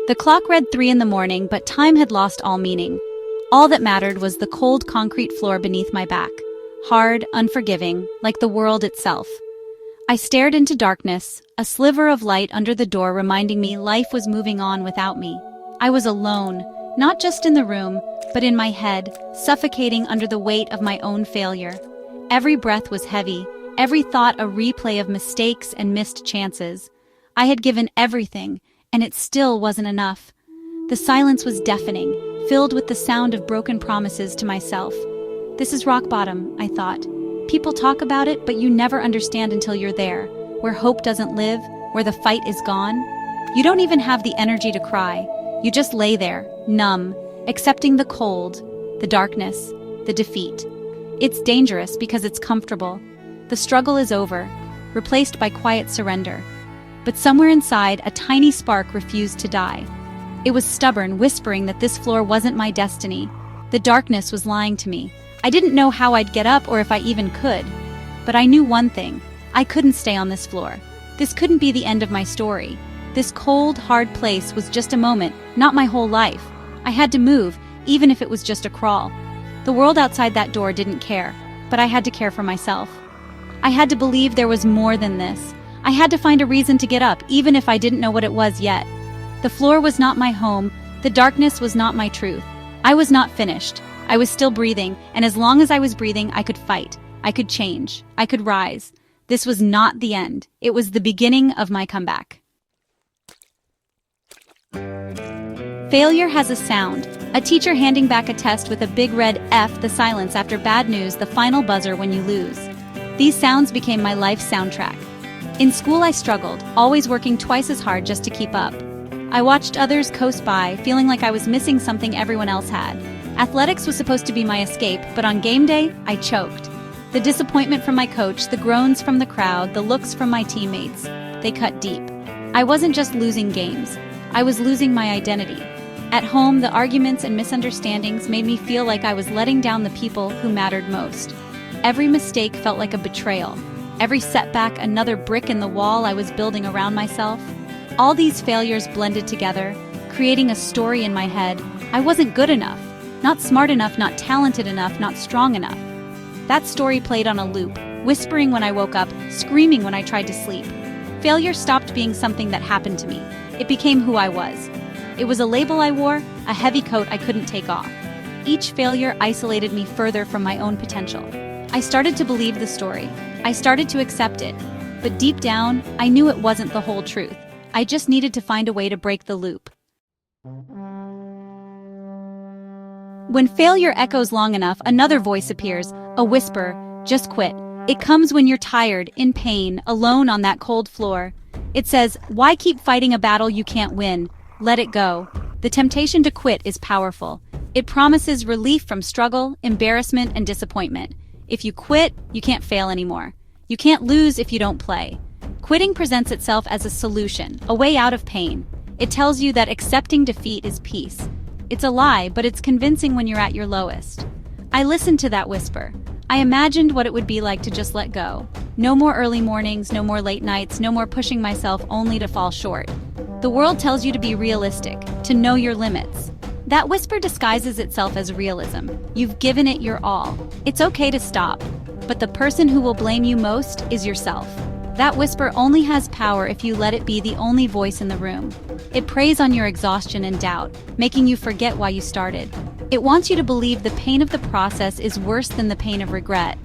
The clock read 3 in the morning, but time had lost all meaning. All that mattered was the cold concrete floor beneath my back, hard, unforgiving, like the world itself. I stared into darkness, a sliver of light under the door reminding me life was moving on without me. I was alone, not just in the room, but in my head, suffocating under the weight of my own failure. Every breath was heavy, every thought a replay of mistakes and missed chances. I had given everything, and it still wasn't enough. The silence was deafening, filled with the sound of broken promises to myself. This is rock bottom, I thought. People talk about it, but you never understand until you're there, where hope doesn't live, where the fight is gone. You don't even have the energy to cry. You just lay there, numb, accepting the cold, the darkness, the defeat. It's dangerous because it's comfortable. The struggle is over, replaced by quiet surrender. But somewhere inside, a tiny spark refused to die. It was stubborn, whispering that this floor wasn't my destiny. The darkness was lying to me. I didn't know how I'd get up or if I even could. But I knew one thing. I couldn't stay on this floor. This couldn't be the end of my story. This cold, hard place was just a moment, not my whole life. I had to move, even if it was just a crawl. The world outside that door didn't care, but I had to care for myself. I had to believe there was more than this. I had to find a reason to get up, even if I didn't know what it was yet. The floor was not my home. The darkness was not my truth. I was not finished. I was still breathing, and as long as I was breathing, I could fight. I could change. I could rise. This was not the end. It was the beginning of my comeback. Failure has a sound. A teacher handing back a test with a big red F, the silence after bad news, the final buzzer when you lose. These sounds became my life's soundtrack. In school, I struggled, always working twice as hard just to keep up. I watched others coast by, feeling like I was missing something everyone else had. Athletics was supposed to be my escape, but on game day, I choked. The disappointment from my coach, the groans from the crowd, the looks from my teammates, they cut deep. I wasn't just losing games. I was losing my identity. At home, the arguments and misunderstandings made me feel like I was letting down the people who mattered most. Every mistake felt like a betrayal. Every setback, another brick in the wall I was building around myself. All these failures blended together, creating a story in my head. I wasn't good enough, not smart enough, not talented enough, not strong enough. That story played on a loop, whispering when I woke up, screaming when I tried to sleep. Failure stopped being something that happened to me. It became who I was. It was a label I wore, a heavy coat I couldn't take off. Each failure isolated me further from my own potential. I started to believe the story. I started to accept it. But deep down, I knew it wasn't the whole truth. I just needed to find a way to break the loop. When failure echoes long enough, another voice appears, a whisper, just quit. It comes when you're tired, in pain, alone on that cold floor. It says, why keep fighting a battle you can't win? Let it go. The temptation to quit is powerful. It promises relief from struggle, embarrassment, and disappointment. If you quit, you can't fail anymore. You can't lose if you don't play. Quitting presents itself as a solution, a way out of pain. It tells you that accepting defeat is peace. It's a lie, but it's convincing when you're at your lowest. I listened to that whisper. I imagined what it would be like to just let go. No more early mornings, no more late nights, no more pushing myself only to fall short. The world tells you to be realistic, to know your limits. That whisper disguises itself as realism. You've given it your all. It's okay to stop, but the person who will blame you most is yourself. That whisper only has power if you let it be the only voice in the room. It preys on your exhaustion and doubt, making you forget why you started. It wants you to believe the pain of the process is worse than the pain of regret.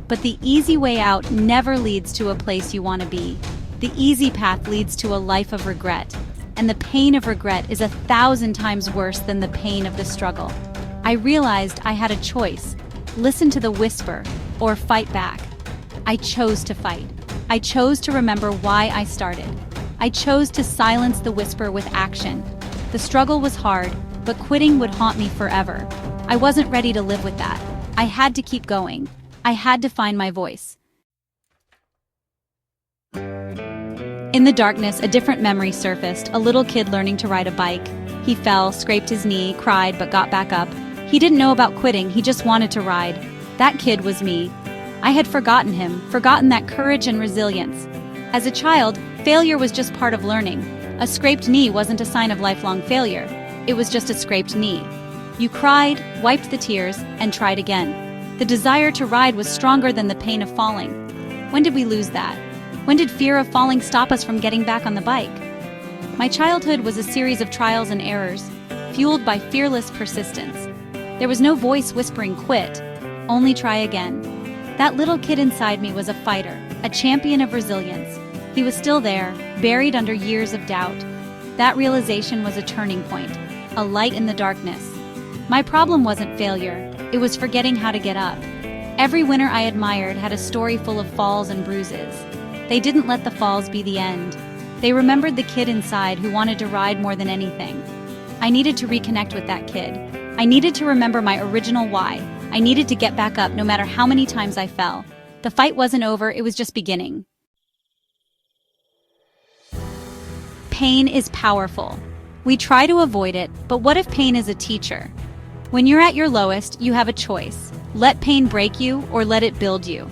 But the easy way out never leads to a place you want to be. The easy path leads to a life of regret. And the pain of regret is 1,000 times worse than the pain of the struggle. I realized I had a choice. Listen to the whisper, or fight back. I chose to fight. I chose to remember why I started. I chose to silence the whisper with action. The struggle was hard, but quitting would haunt me forever. I wasn't ready to live with that. I had to keep going. I had to find my voice. In the darkness, a different memory surfaced, a little kid learning to ride a bike. He fell, scraped his knee, cried, but got back up. He didn't know about quitting, he just wanted to ride. That kid was me. I had forgotten him, forgotten that courage and resilience. As a child, failure was just part of learning, A scraped knee wasn't a sign of lifelong failure. It was just a scraped knee. You cried, wiped the tears, and tried again. The desire to ride was stronger than the pain of falling. When did we lose that? When did fear of falling stop us from getting back on the bike? My childhood was a series of trials and errors, fueled by fearless persistence. There was no voice whispering quit, only try again. That little kid inside me was a fighter, a champion of resilience. He was still there, buried under years of doubt. That realization was a turning point, a light in the darkness. My problem wasn't failure, it was forgetting how to get up. Every winner I admired had a story full of falls and bruises. They didn't let the falls be the end. They remembered the kid inside who wanted to ride more than anything. I needed to reconnect with that kid. I needed to remember my original why. I needed to get back up no matter how many times I fell. The fight wasn't over, it was just beginning. Pain is powerful. We try to avoid it, but what if pain is a teacher? When you're at your lowest, you have a choice. Let pain break you or let it build you.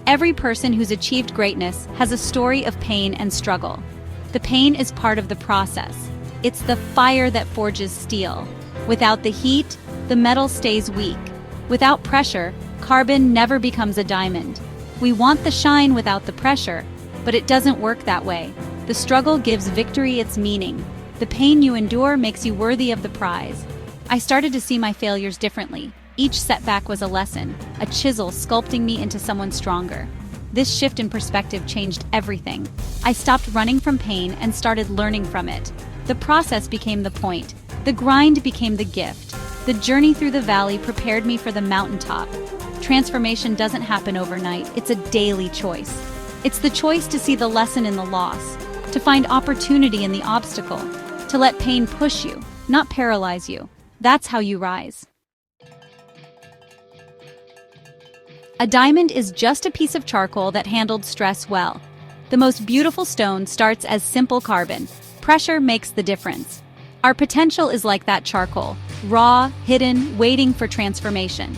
Every person who's achieved greatness has a story of pain and struggle. The pain is part of the process. It's the fire that forges steel. Without the heat, the metal stays weak. Without pressure, carbon never becomes a diamond. We want the shine without the pressure, but it doesn't work that way. The struggle gives victory its meaning. The pain you endure makes you worthy of the prize. I started to see my failures differently. Each setback was a lesson, a chisel sculpting me into someone stronger. This shift in perspective changed everything. I stopped running from pain and started learning from it. The process became the point. The grind became the gift. The journey through the valley prepared me for the mountaintop. Transformation doesn't happen overnight. It's a daily choice. It's the choice to see the lesson in the loss, to find opportunity in the obstacle, to let pain push you, not paralyze you. That's how you rise. A diamond is just a piece of charcoal that handled stress well. The most beautiful stone starts as simple carbon. Pressure makes the difference. Our potential is like that charcoal, raw, hidden, waiting for transformation.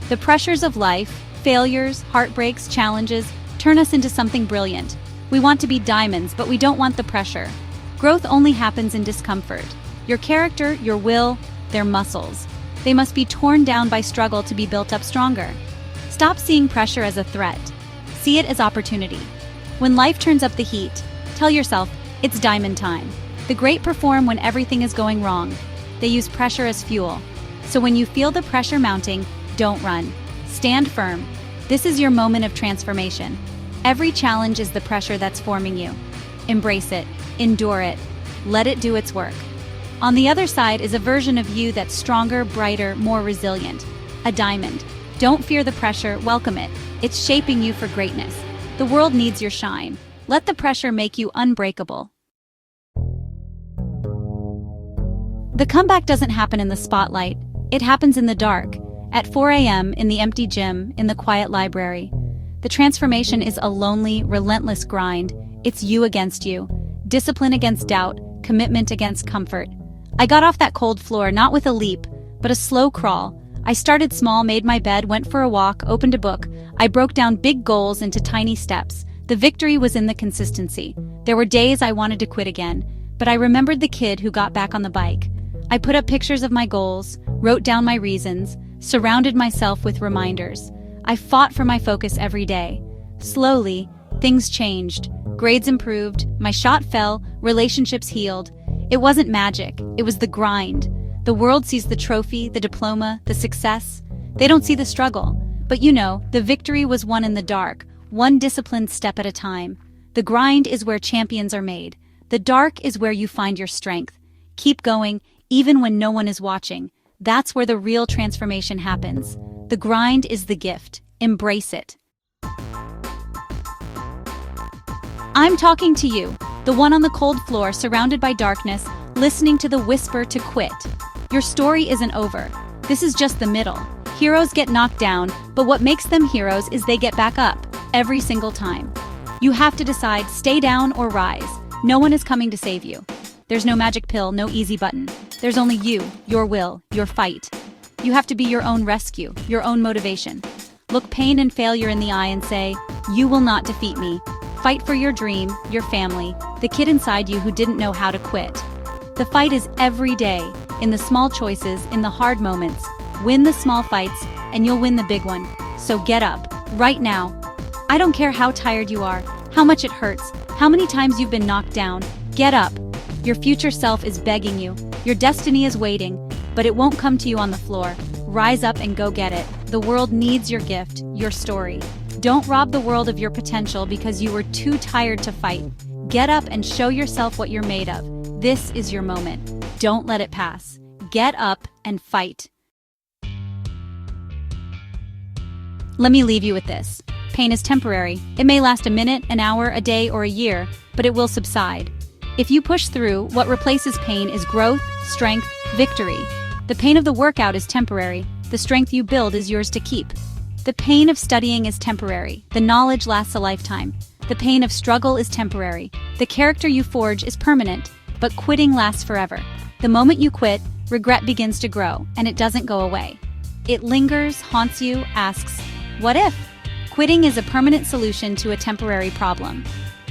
The pressures of life, failures, heartbreaks, challenges, turn us into something brilliant. We want to be diamonds, but we don't want the pressure. Growth only happens in discomfort. Your character, your will, they're muscles. They must be torn down by struggle to be built up stronger. Stop seeing pressure as a threat. See it as opportunity. When life turns up the heat, tell yourself, it's diamond time. The great perform when everything is going wrong. They use pressure as fuel. So when you feel the pressure mounting, don't run. Stand firm. This is your moment of transformation. Every challenge is the pressure that's forming you. Embrace it. Endure it. Let it do its work. On the other side is a version of you that's stronger, brighter, more resilient. A diamond. Don't fear the pressure, welcome it. It's shaping you for greatness. The world needs your shine. Let the pressure make you unbreakable. The comeback doesn't happen in the spotlight. It happens in the dark, at 4 a.m. in the empty gym, in the quiet library. The transformation is a lonely, relentless grind. It's you against you. Discipline against doubt, commitment against comfort. I got off that cold floor not with a leap, but a slow crawl. I started small, made my bed, went for a walk, opened a book. I broke down big goals into tiny steps. The victory was in the consistency. There were days I wanted to quit again, but I remembered the kid who got back on the bike. I put up pictures of my goals, wrote down my reasons, surrounded myself with reminders. I fought for my focus every day. Slowly, things changed. Grades improved, my shot fell, relationships healed. It wasn't magic, it was the grind. The world sees the trophy, the diploma, the success. They don't see the struggle. But you know, the victory was won in the dark, one disciplined step at a time. The grind is where champions are made. The dark is where you find your strength. Keep going, even when no one is watching. That's where the real transformation happens. The grind is the gift. Embrace it. I'm talking to you, the one on the cold floor surrounded by darkness, listening to the whisper to quit. Your story isn't over. This is just the middle. Heroes get knocked down, but what makes them heroes is they get back up, every single time. You have to decide, stay down or rise. No one is coming to save you. There's no magic pill, no easy button. There's only you, your will, your fight. You have to be your own rescue, your own motivation. Look pain and failure in the eye and say, you will not defeat me. Fight for your dream, your family, the kid inside you who didn't know how to quit. The fight is every day, in the small choices, in the hard moments. Win the small fights, and you'll win the big one. So get up, right now. I don't care how tired you are, how much it hurts, how many times you've been knocked down. Get up. Your future self is begging you. Your destiny is waiting, but it won't come to you on the floor. Rise up and go get it. The world needs your gift, your story. Don't rob the world of your potential because you were too tired to fight. Get up and show yourself what you're made of. This is your moment. Don't let it pass. Get up and fight. Let me leave you with this. Pain is temporary. It may last a minute, an hour, a day, or a year, but it will subside. If you push through, what replaces pain is growth, strength, victory. The pain of the workout is temporary. The strength you build is yours to keep. The pain of studying is temporary. The knowledge lasts a lifetime. The pain of struggle is temporary. The character you forge is permanent, but quitting lasts forever. The moment you quit, regret begins to grow, and it doesn't go away. It lingers, haunts you, asks, what if? Quitting is a permanent solution to a temporary problem.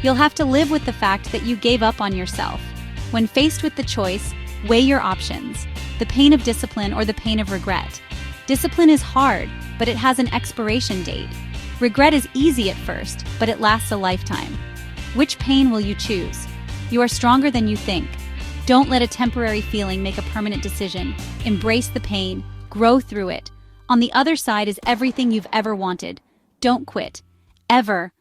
You'll have to live with the fact that you gave up on yourself. When faced with the choice, weigh your options, the pain of discipline or the pain of regret. Discipline is hard, but it has an expiration date. Regret is easy at first, but it lasts a lifetime. Which pain will you choose? You are stronger than you think. Don't let a temporary feeling make a permanent decision. Embrace the pain, grow through it. On the other side is everything you've ever wanted. Don't quit. Ever.